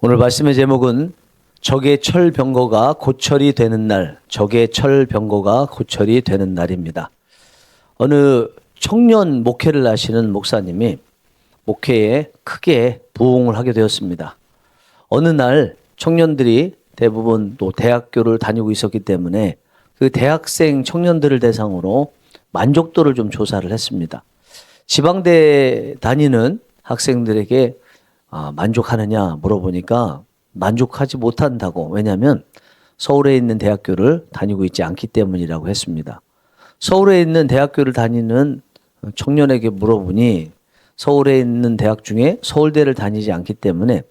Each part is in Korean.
오늘 말씀의 제목은 적의 철병거가 고철이 되는 날, 적의 철병거가 고철이 되는 날입니다. 어느 청년 목회를 하시는 목사님이 목회에 크게 부흥을 하게 되었습니다. 어느 날 청년들이 대부분 또 대학교를 다니고 있었기 때문에 그 대학생 청년들을 대상으로 만족도를 좀 조사를 했습니다. 지방대 다니는 학생들에게 만족하느냐 물어보니까 만족하지 못한다고. 왜냐하면 서울에 있는 대학교를 다니고 있지 않기 때문이라고 했습니다. 서울에 있는 대학교를 다니는 청년에게 물어보니 서울에 있는 대학 중에 서울대를 다니지 않기 때문에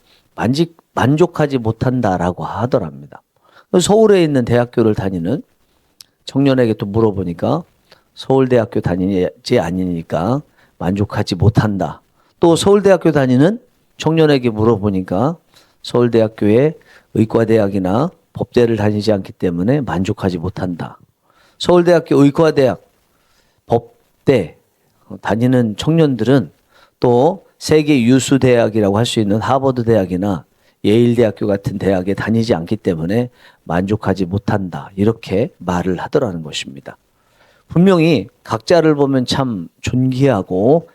만족하지 못한다라고 하더랍니다. 서울에 있는 대학교를 다니는 청년에게 또 물어보니까 서울대학교 다니지 않으니까 만족하지 못한다. 또 서울대학교 다니는 청년에게 물어보니까 서울대학교에 의과대학이나 법대를 다니지 않기 때문에 만족하지 못한다. 서울대학교 의과대학, 법대 다니는 청년들은 또 세계 유수 대학이라고 할 수 있는 하버드 대학이나 예일대학교 같은 대학에 다니지 않기 때문에 만족하지 못한다. 이렇게 말을 하더라는 것입니다. 분명히 각자를 보면 참 존귀하고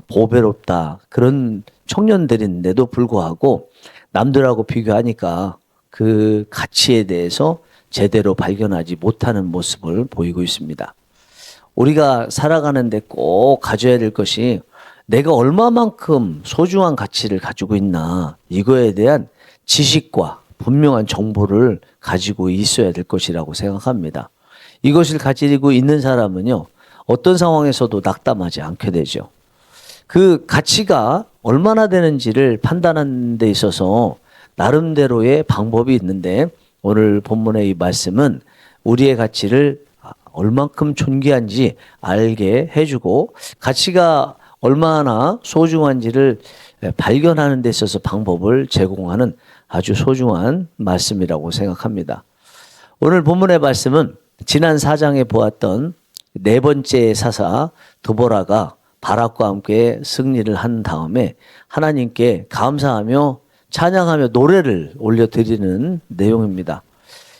보배롭다 그런 청년들인데도 불구하고 남들하고 비교하니까 그 가치에 대해서 제대로 발견하지 못하는 모습을 보이고 있습니다. 우리가 살아가는데 꼭 가져야 될 것이 내가 얼마만큼 소중한 가치를 가지고 있나, 이거에 대한 지식과 분명한 정보를 가지고 있어야 될 것이라고 생각합니다. 이것을 가지고 있는 사람은요, 어떤 상황에서도 낙담하지 않게 되죠. 그 가치가 얼마나 되는지를 판단하는 데 있어서 나름대로의 방법이 있는데, 오늘 본문의 이 말씀은 우리의 가치를 얼만큼 존귀한지 알게 해주고 가치가 얼마나 소중한지를 발견하는 데 있어서 방법을 제공하는 아주 소중한 말씀이라고 생각합니다. 오늘 본문의 말씀은 지난 4장에 보았던 네 번째 사사 드보라가 바락과 함께 승리를 한 다음에 하나님께 감사하며 찬양하며 노래를 올려드리는 내용입니다.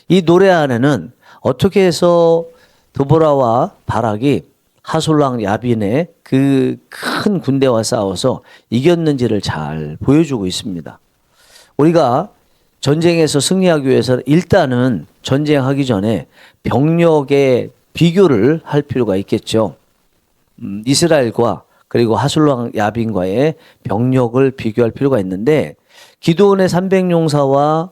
이 노래 안에는 어떻게 해서 드보라와 바락이 하솔랑 야빈의 그 큰 군대와 싸워서 이겼는지를 잘 보여주고 있습니다. 우리가 전쟁에서 승리하기 위해서 일단은 전쟁하기 전에 병력의 비교를 할 필요가 있겠죠. 이스라엘과 그리고 하솔랑 야빈과의 병력을 비교할 필요가 있는데, 기드온의 300용사와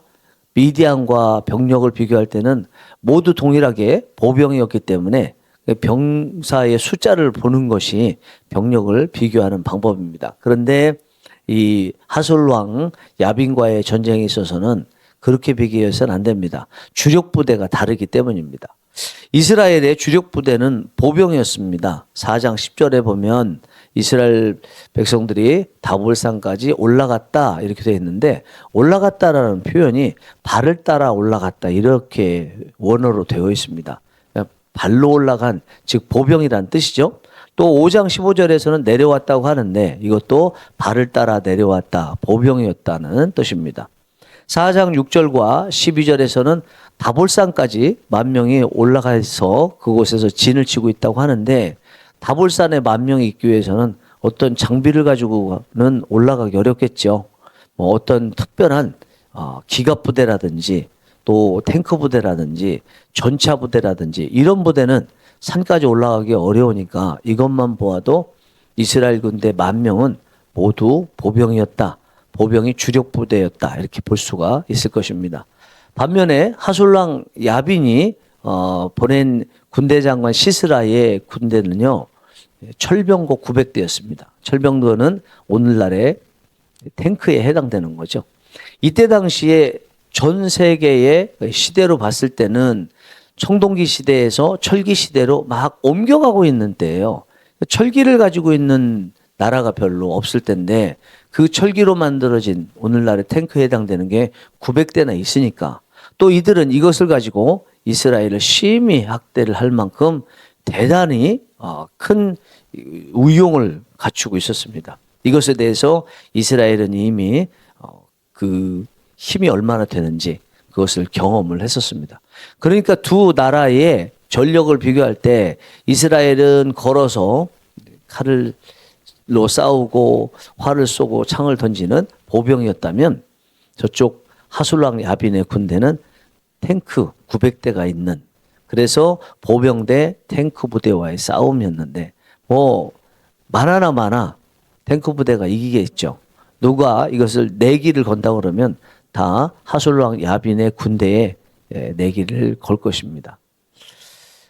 미디안과 병력을 비교할 때는 모두 동일하게 보병이었기 때문에 병사의 숫자를 보는 것이 병력을 비교하는 방법입니다. 그런데 이 하솔왕 야빈과의 전쟁에 있어서는 그렇게 비교해서는 안 됩니다. 주력 부대가 다르기 때문입니다. 이스라엘의 주력 부대는 보병이었습니다. 4장 10절에 보면 이스라엘 백성들이 다볼산까지 올라갔다 이렇게 되어 있는데, 올라갔다라는 표현이 발을 따라 올라갔다 이렇게 원어로 되어 있습니다. 발로 올라간, 즉 보병이란 뜻이죠. 또 5장 15절에서는 내려왔다고 하는데 이것도 발을 따라 내려왔다, 보병이었다는 뜻입니다. 4장 6절과 12절에서는 다볼산까지 10,000명이 올라가서 그곳에서 진을 치고 있다고 하는데, 다볼산에 10,000명이 있기 위해서는 어떤 장비를 가지고는 올라가기 어렵겠죠. 어떤 특별한 기갑부대라든지 또 탱크 부대라든지 전차 부대라든지 이런 부대는 산까지 올라가기 어려우니까 이것만 보아도 이스라엘 군대 10,000명은 모두 보병이었다, 보병이 주력 부대였다 이렇게 볼 수가 있을 것입니다. 반면에 하솔랑 야빈이 보낸 군대 장관 시스라의 군대는요, 철병거 900대였습니다. 철병거는 오늘날의 탱크에 해당되는 거죠. 이때 당시에 전 세계의 시대로 봤을 때는 청동기 시대에서 철기 시대로 막 옮겨가고 있는 때예요. 철기를 가지고 있는 나라가 별로 없을 때인데 그 철기로 만들어진 오늘날의 탱크에 해당되는 게 900대나 있으니까, 또 이들은 이것을 가지고 이스라엘을 심히 학대를 할 만큼 대단히 큰 의용을 갖추고 있었습니다. 이것에 대해서 이스라엘은 이미 그 힘이 얼마나 되는지 그것을 경험을 했었습니다. 그러니까 두 나라의 전력을 비교할 때 이스라엘은 걸어서 칼로 싸우고 활을 쏘고 창을 던지는 보병이었다면 저쪽 하술랑 야빈의 군대는 탱크 900대가 있는, 그래서 보병대 탱크 부대와의 싸움이었는데 뭐 많아나 많아 탱크 부대가 이기겠죠. 누가 이것을 내기를 건다고 그러면 다 하술랑 야빈의 군대에 내기를 걸 것입니다.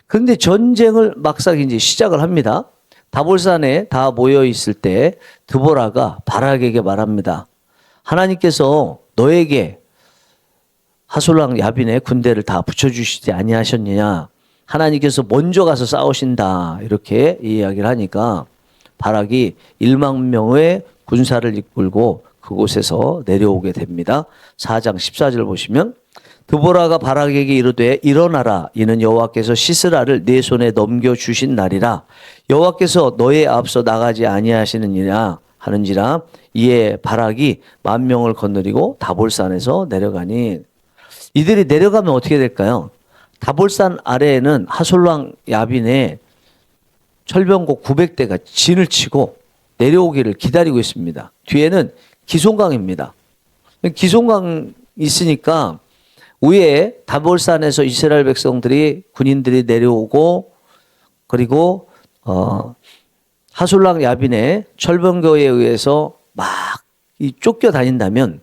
그런데 전쟁을 막상 이제 시작을 합니다. 다볼산에 다 모여 있을 때 드보라가 바락에게 말합니다. 하나님께서 너에게 하술랑 야빈의 군대를 다 붙여주시지 아니하셨느냐. 하나님께서 먼저 가서 싸우신다. 이렇게 이야기를 하니까 바락이 1만 명의 군사를 이끌고 그곳에서 내려오게 됩니다. 4장 14절 보시면 드보라가 바락에게 이르되 일어나라. 이는 여호와께서 시스라를 네 손에 넘겨주신 날이라. 여호와께서 너의 앞서 나가지 아니하시느니라 하는지라. 이에 바락이 10,000명을 거느리고 다볼산에서 내려가니, 이들이 내려가면 어떻게 될까요? 다볼산 아래에는 하솔랑 야빈의 철병고 900대가 진을 치고 내려오기를 기다리고 있습니다. 뒤에는 기송강입니다. 기송강 있으니까 위에 다볼산에서 이스라엘 백성들이 군인들이 내려오고, 그리고 하솔랑 야빈의 철병거에 의해서 막 쫓겨다닌다면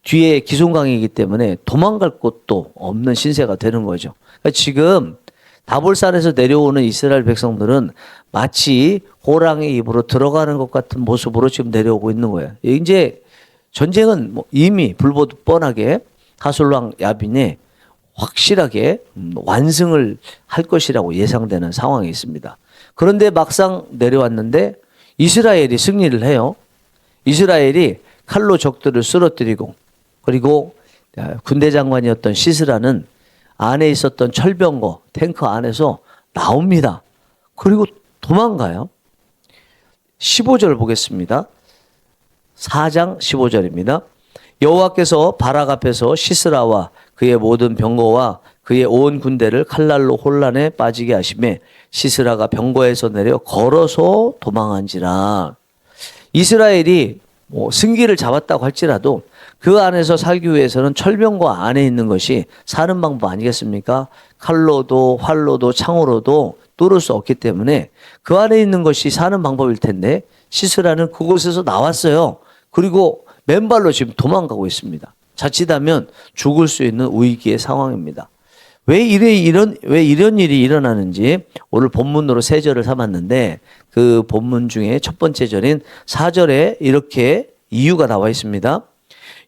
뒤에 기송강이기 때문에 도망갈 곳도 없는 신세가 되는 거죠. 그러니까 지금 다볼산에서 내려오는 이스라엘 백성들은 마치 호랑이 입으로 들어가는 것 같은 모습으로 지금 내려오고 있는 거예요. 이제 전쟁은 뭐 이미 불보듯 뻔하게 하솔랑 야빈에 확실하게 완승을 할 것이라고 예상되는 상황이 있습니다. 그런데 막상 내려왔는데 이스라엘이 승리를 해요. 이스라엘이 칼로 적들을 쓰러뜨리고, 그리고 군대 장관이었던 시스라는 안에 있었던 철병거 탱크 안에서 나옵니다. 그리고 도망가요. 15절 보겠습니다. 4장 15절입니다. 여호와께서 바락 앞에서 시스라와 그의 모든 병거와 그의 온 군대를 칼날로 혼란에 빠지게 하시매 시스라가 병거에서 내려 걸어서 도망한지라. 이스라엘이 뭐 승기를 잡았다고 할지라도 그 안에서 살기 위해서는 철병거 안에 있는 것이 사는 방법 아니겠습니까? 칼로도 활로도 창으로도 뚫을 수 없기 때문에 그 안에 있는 것이 사는 방법일 텐데 시스라는 그곳에서 나왔어요. 그리고 맨발로 지금 도망가고 있습니다. 자칫하면 죽을 수 있는 위기의 상황입니다. 왜 이런 일이 일어나는지 오늘 본문으로 세 절을 삼았는데 그 본문 중에 첫 번째 절인 4절에 이렇게 이유가 나와 있습니다.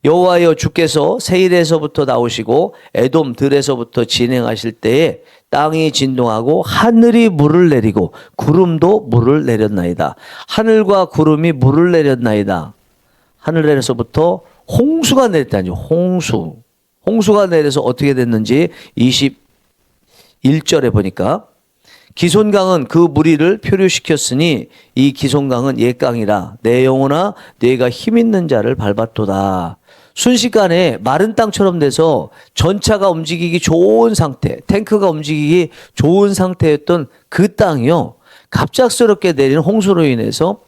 여호와여 주께서 세일에서부터 나오시고 에돔 들에서부터 진행하실 때에 땅이 진동하고 하늘이 물을 내리고 구름도 물을 내렸나이다. 하늘과 구름이 물을 내렸나이다. 하늘에서부터 홍수가 내렸다니, 홍수가 내려서 어떻게 됐는지 21절에 보니까 기손강은 그 무리를 표류시켰으니 이 기손강은 옛강이라 내 영혼아 내가 힘있는 자를 밟았도다. 순식간에 마른 땅처럼 돼서 전차가 움직이기 좋은 상태, 탱크가 움직이기 좋은 상태였던 그 땅이요, 갑작스럽게 내린 홍수로 인해서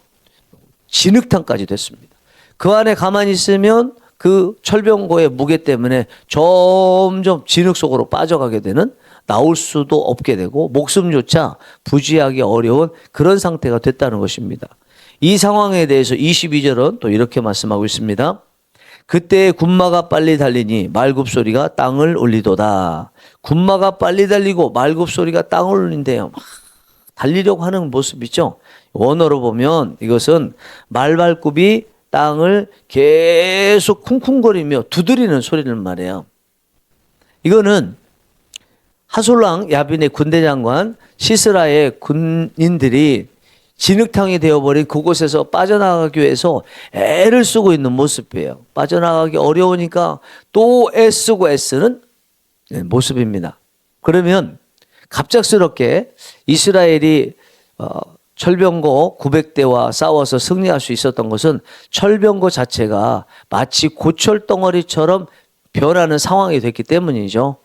진흙탕까지 됐습니다. 그 안에 가만히 있으면 그 철병거의 무게 때문에 점점 진흙 속으로 빠져가게 되는, 나올 수도 없게 되고 목숨조차 부지하기 어려운 그런 상태가 됐다는 것입니다. 이 상황에 대해서 22절은 또 이렇게 말씀하고 있습니다. 그때 군마가 빨리 달리니 말굽소리가 땅을 울리도다. 군마가 빨리 달리고 말굽소리가 땅을 울린대요. 막 달리려고 하는 모습이죠. 원어로 보면 이것은 말발굽이 땅을 계속 쿵쿵거리며 두드리는 소리를 말해요. 이거는 하솔랑 야빈의 군대 장관 시스라의 군인들이 진흙탕이 되어버린 그곳에서 빠져나가기 위해서 애를 쓰고 있는 모습이에요. 빠져나가기 어려우니까 또 애쓰고 애쓰는 모습입니다. 그러면 갑작스럽게 이스라엘이 철병거 900대와 싸워서 승리할 수 있었던 것은 철병거 자체가 마치 고철 덩어리처럼 변하는 상황이 됐기 때문이죠.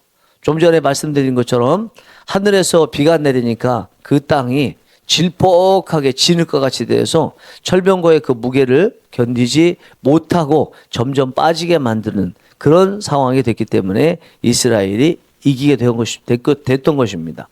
좀 전에 말씀드린 것처럼 하늘에서 비가 내리니까 그 땅이 질퍽하게 진흙과 같이 되어서 철병거의 그 무게를 견디지 못하고 점점 빠지게 만드는 그런 상황이 됐기 때문에 이스라엘이 이기게 됐던 것입니다.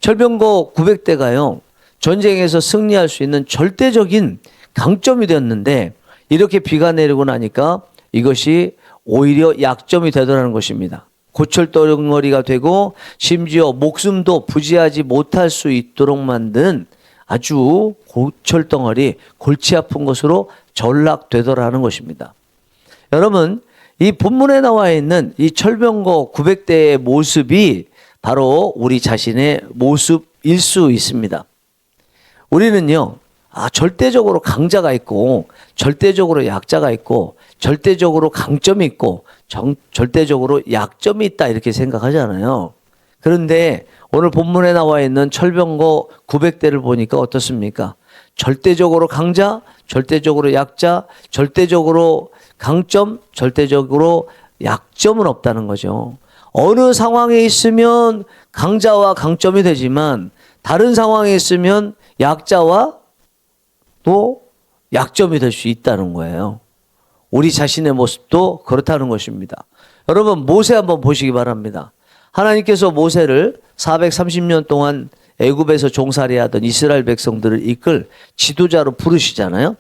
철병거 900대가요, 전쟁에서 승리할 수 있는 절대적인 강점이 되었는데 이렇게 비가 내리고 나니까 이것이 오히려 약점이 되더라는 것입니다. 고철덩어리가 되고 심지어 목숨도 부지하지 못할 수 있도록 만든 아주 고철덩어리, 골치 아픈 것으로 전락되더라는 것입니다. 여러분, 이 본문에 나와 있는 이 철병거 900대의 모습이 바로 우리 자신의 모습일 수 있습니다. 우리는요, 절대적으로 강자가 있고 절대적으로 약자가 있고 절대적으로 강점이 있고 절대적으로 약점이 있다 이렇게 생각하잖아요. 그런데 오늘 본문에 나와 있는 철병거 900대를 보니까 어떻습니까? 절대적으로 강자, 절대적으로 약자, 절대적으로 강점, 절대적으로 약점은 없다는 거죠. 어느 상황에 있으면 강자와 강점이 되지만 다른 상황에 있으면 약자와 또 약점이 될 수 있다는 거예요. 우리 자신의 모습도 그렇다는 것입니다. 여러분, 모세 한번 보시기 바랍니다. 하나님께서 모세를 430년 동안 애굽에서 종살이하던 이스라엘 백성들을 이끌 지도자로 부르시잖아요.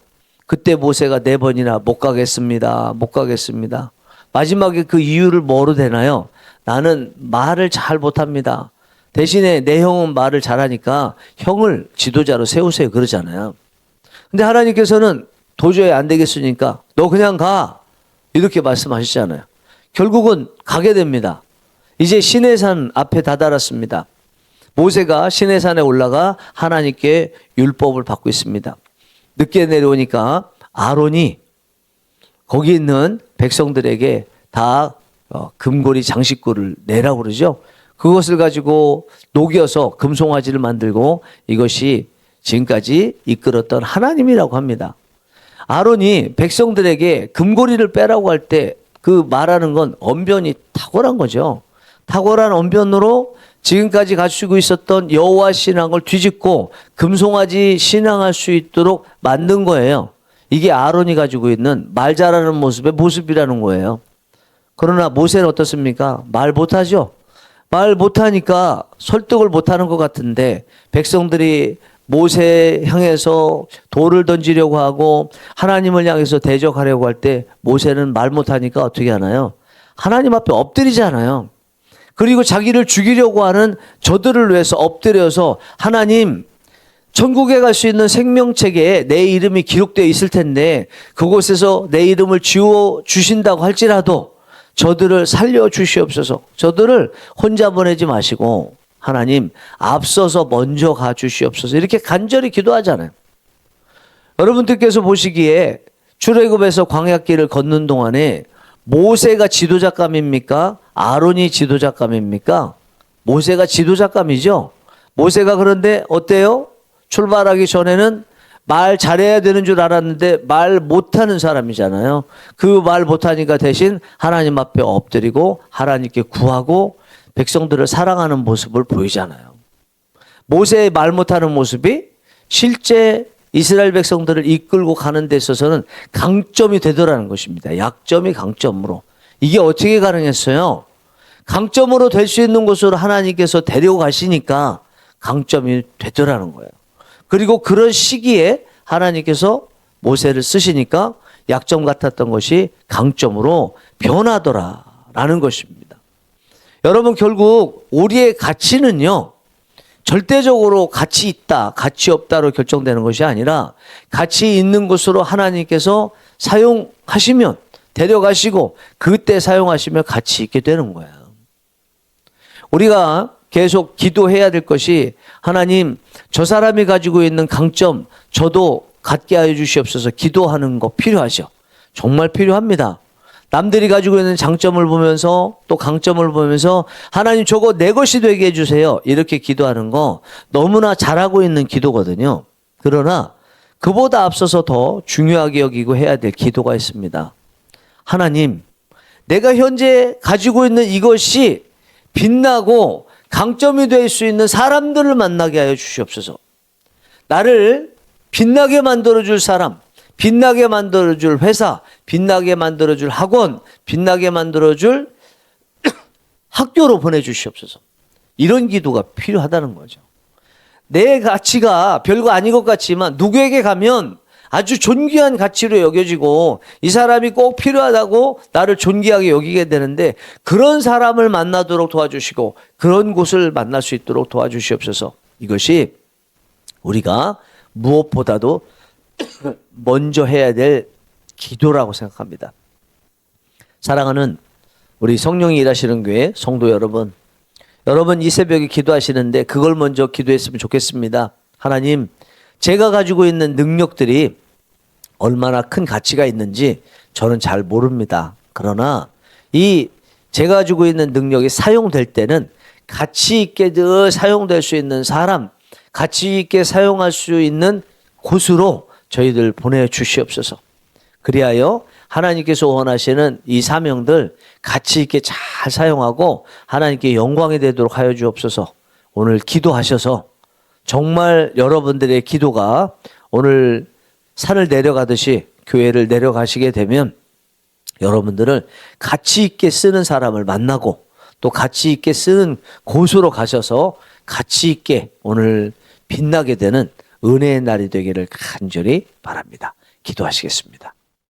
그때 모세가 4번이나 못 가겠습니다. 못 가겠습니다. 마지막에 그 이유를 뭐로 되나요? 나는 말을 잘 못합니다. 대신에 내 형은 말을 잘하니까 형을 지도자로 세우세요 그러잖아요. 근데 하나님께서는 도저히 안 되겠으니까 너 그냥 가 이렇게 말씀하시잖아요. 결국은 가게 됩니다. 이제 시내산 앞에 다다랐습니다. 모세가 시내산에 올라가 하나님께 율법을 받고 있습니다. 늦게 내려오니까 아론이 거기 있는 백성들에게 다 금고리 장식구를 내라고 그러죠. 그것을 가지고 녹여서 금송아지를 만들고 이것이 지금까지 이끌었던 하나님이라고 합니다. 아론이 백성들에게 금고리를 빼라고 할 때 그 말하는 건 언변이 탁월한 거죠. 탁월한 언변으로 지금까지 갖추고 있었던 여호와 신앙을 뒤집고 금송아지 신앙할 수 있도록 만든 거예요. 이게 아론이 가지고 있는 말 잘하는 모습의 모습이라는 거예요. 그러나 모세는 어떻습니까? 말 못하죠. 말 못하니까 설득을 못하는 것 같은데 백성들이 모세 향해서 돌을 던지려고 하고 하나님을 향해서 대적하려고 할 때 모세는 말 못하니까 어떻게 하나요? 하나님 앞에 엎드리잖아요. 그리고 자기를 죽이려고 하는 저들을 위해서 엎드려서 하나님, 천국에 갈 수 있는 생명책에 내 이름이 기록되어 있을 텐데 그곳에서 내 이름을 지워 주신다고 할지라도 저들을 살려 주시옵소서. 저들을 혼자 보내지 마시고 하나님 앞서서 먼저 가 주시옵소서. 이렇게 간절히 기도하잖아요. 여러분들께서 보시기에 출애굽에서 광야길을 걷는 동안에 모세가 지도자감입니까? 아론이 지도자감입니까? 모세가 지도자감이죠. 모세가 그런데 어때요? 출발하기 전에는 말 잘해야 되는 줄 알았는데 말 못하는 사람이잖아요. 그 말 못하니까 대신 하나님 앞에 엎드리고 하나님께 구하고 백성들을 사랑하는 모습을 보이잖아요. 모세의 말 못하는 모습이 실제 이스라엘 백성들을 이끌고 가는 데 있어서는 강점이 되더라는 것입니다. 약점이 강점으로. 이게 어떻게 가능했어요? 강점으로 될 수 있는 곳으로 하나님께서 데려가시니까 강점이 되더라는 거예요. 그리고 그런 시기에 하나님께서 모세를 쓰시니까 약점 같았던 것이 강점으로 변하더라라는 것입니다. 여러분, 결국 우리의 가치는요, 절대적으로 가치 있다, 가치 없다로 결정되는 것이 아니라 가치 있는 곳으로 하나님께서 사용하시면 데려가시고 그때 사용하시면 가치 있게 되는 거예요. 우리가 계속 기도해야 될 것이 하나님, 저 사람이 가지고 있는 강점 저도 갖게 하여 주시옵소서. 기도하는 거 필요하죠. 정말 필요합니다. 남들이 가지고 있는 장점을 보면서 또 강점을 보면서 하나님 저거 내 것이 되게 해주세요. 이렇게 기도하는 거 너무나 잘하고 있는 기도거든요. 그러나 그보다 앞서서 더 중요하게 여기고 해야 될 기도가 있습니다. 하나님, 내가 현재 가지고 있는 이것이 빛나고 강점이 될 수 있는 사람들을 만나게 하여 주시옵소서. 나를 빛나게 만들어줄 사람, 빛나게 만들어줄 회사, 빛나게 만들어줄 학원, 빛나게 만들어줄 학교로 보내주시옵소서. 이런 기도가 필요하다는 거죠. 내 가치가 별거 아닌 것 같지만 누구에게 가면 아주 존귀한 가치로 여겨지고 이 사람이 꼭 필요하다고 나를 존귀하게 여기게 되는데 그런 사람을 만나도록 도와주시고 그런 곳을 만날 수 있도록 도와주시옵소서. 이것이 우리가 무엇보다도 먼저 해야 될 기도라고 생각합니다. 사랑하는 우리 성령이 일하시는 교회 성도 여러분, 여러분 이 새벽에 기도하시는데 그걸 먼저 기도했으면 좋겠습니다. 하나님, 제가 가지고 있는 능력들이 얼마나 큰 가치가 있는지 저는 잘 모릅니다. 그러나 이 제가 가지고 있는 능력이 사용될 때는 가치 있게 늘 사용될 수 있는 사람, 가치 있게 사용할 수 있는 곳으로 저희들 보내주시옵소서. 그리하여 하나님께서 원하시는 이 사명들 가치 있게 잘 사용하고 하나님께 영광이 되도록 하여 주옵소서. 오늘 기도하셔서 정말 여러분들의 기도가 오늘 산을 내려가듯이 교회를 내려가시게 되면 여러분들을 가치 있게 쓰는 사람을 만나고 또 가치 있게 쓰는 곳으로 가셔서 가치 있게 오늘 빛나게 되는 은혜의 날이 되기를 간절히 바랍니다. 기도하시겠습니다.